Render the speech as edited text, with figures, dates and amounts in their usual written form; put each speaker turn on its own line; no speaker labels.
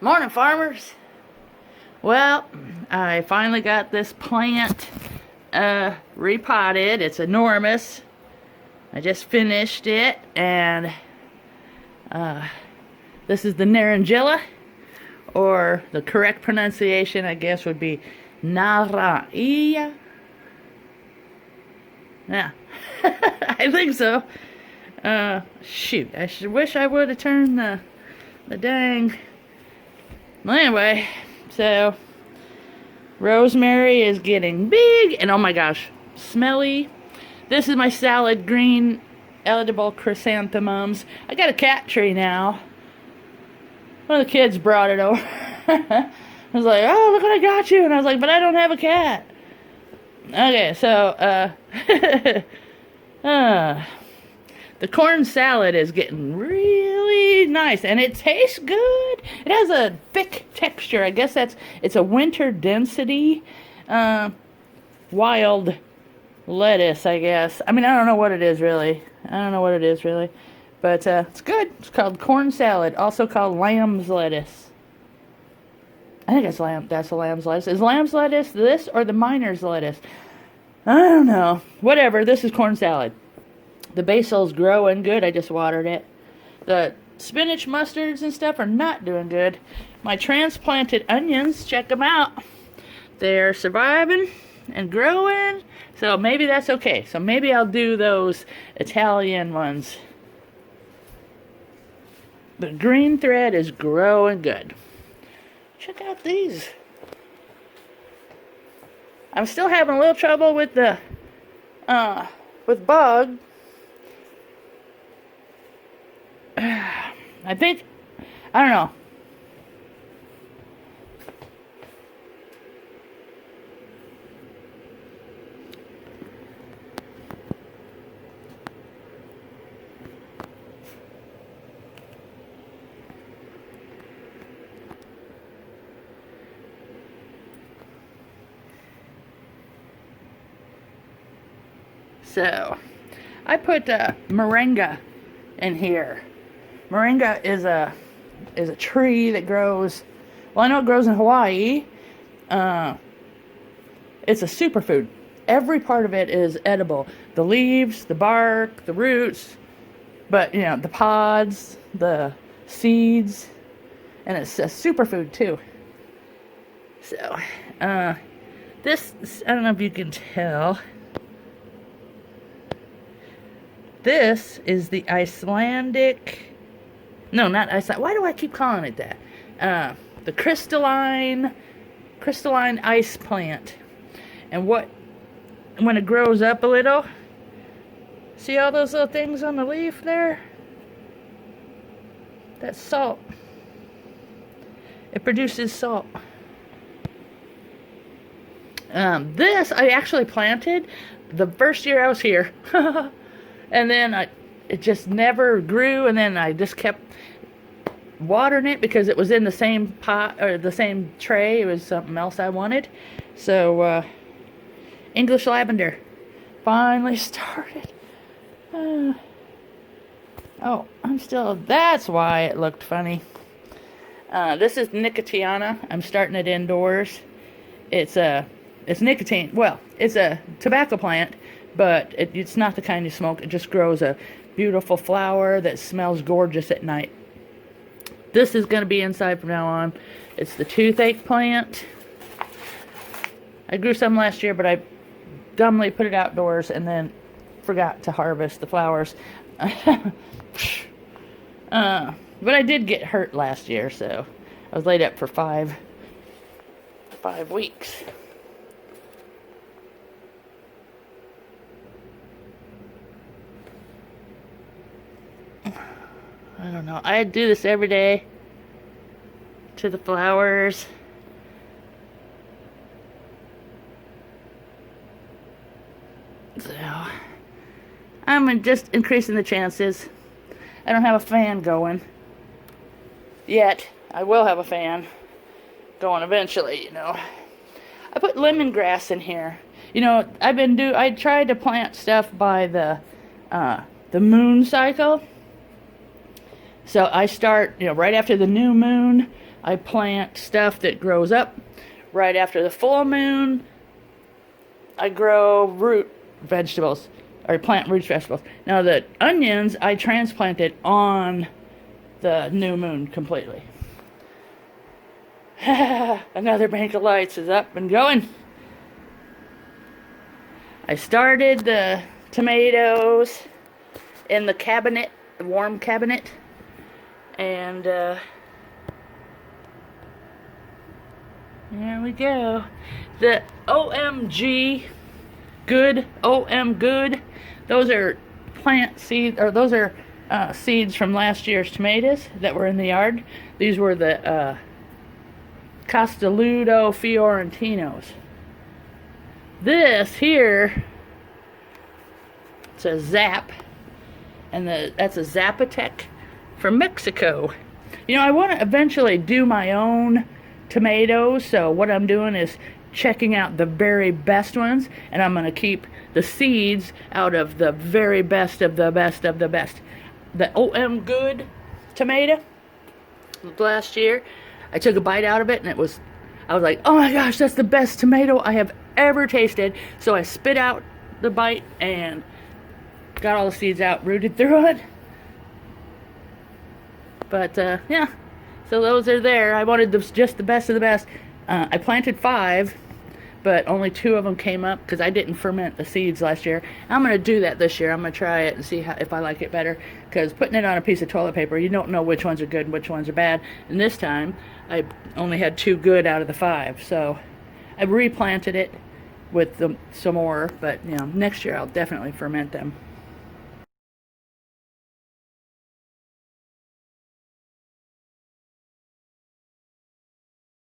Morning, farmers. Well, I finally got this plant repotted. It's enormous. I just finished it, and this is the Naranjilla, or the correct pronunciation, I guess, would be Naranjilla. Yeah, I think so. Shoot, I wish I would have turned the dang. Well, anyway, so rosemary is getting big, and oh my gosh, smelly. This is my salad green edible chrysanthemums. I got a cat tree now. One of the kids brought it over. I was like, oh, look what I got you. And I was like, but I don't have a cat. Okay, so, the corn salad is getting really nice, and it tastes good. It has a thick texture. I guess it's a winter density, wild lettuce, I guess. I mean, I don't know what it is really. But it's good. It's called corn salad, also called lamb's lettuce. I think that's the lamb's lettuce. Is lamb's lettuce this or the miner's lettuce? I don't know. Whatever, this is corn salad. The basil's growing good. I just watered it. The spinach mustards and stuff are not doing good. My transplanted onions, check them out. They're surviving and growing. So maybe that's okay. So maybe I'll do those Italian ones. The green thread is growing good. Check out these. I'm still having a little trouble with the with bug. I think, I don't know. So, I put Moringa in here. Moringa is a tree that grows. Well, I know it grows in Hawaii. It's a superfood. Every part of it is edible. The leaves, the bark, the roots, but the pods, the seeds, and it's a superfood too. So, this, I don't know if you can tell. This is the Icelandic. No, not Icelandic. Why do I keep calling it that? The crystalline ice plant. And when it grows up a little, see all those little things on the leaf there? That's salt. It produces salt. This I actually planted the first year I was here. And then it just never grew, and then I just kept watering it because it was in the same pot, or the same tray. It was something else I wanted. So, English lavender finally started. Oh, that's why it looked funny. This is Nicotiana. I'm starting it indoors. It's nicotine. Well, it's a tobacco plant, but it's not the kind you smoke. It just grows a beautiful flower that smells gorgeous at night. This is going to be inside from now on. It's the toothache plant. I grew some last year, but I dumbly put it outdoors and then forgot to harvest the flowers. But I did get hurt last year, so I was laid up for five weeks. I don't know. I do this every day to the flowers. So, I'm just increasing the chances. I don't have a fan going yet. I will have a fan going eventually, I put lemongrass in here. I tried to plant stuff by the moon cycle. So I start, right after the new moon, I plant stuff that grows up right after the full moon. I grow root vegetables, or plant root vegetables. Now the onions I transplanted on the new moon completely. Another bank of lights is up and going. I started the tomatoes in the cabinet, the warm cabinet, and there we go. The OMG good, good, those are plant seeds, or those are seeds from last year's tomatoes that were in the yard. These were the Castelludo Fiorentinos. This here, it's a Zap, and that's a Zapotec from Mexico. You know, I want to eventually do my own tomatoes, so what I'm doing is checking out the very best ones, and I'm going to keep the seeds out of the very best of the best of the best. The OM Good tomato last year, I took a bite out of it, and I was like, oh my gosh, that's the best tomato I have ever tasted. So I spit out the bite and got all the seeds out, rooted through it. But yeah, so those are there. I wanted just the best of the best. I planted 5, but only 2 of them came up because I didn't ferment the seeds last year. I'm going to do that this year. I'm going to try it and see if I like it better, because putting it on a piece of toilet paper, you don't know which ones are good and which ones are bad. And this time, I only had 2 good out of the 5, so I replanted it with some more, but you know, next year I'll definitely ferment them.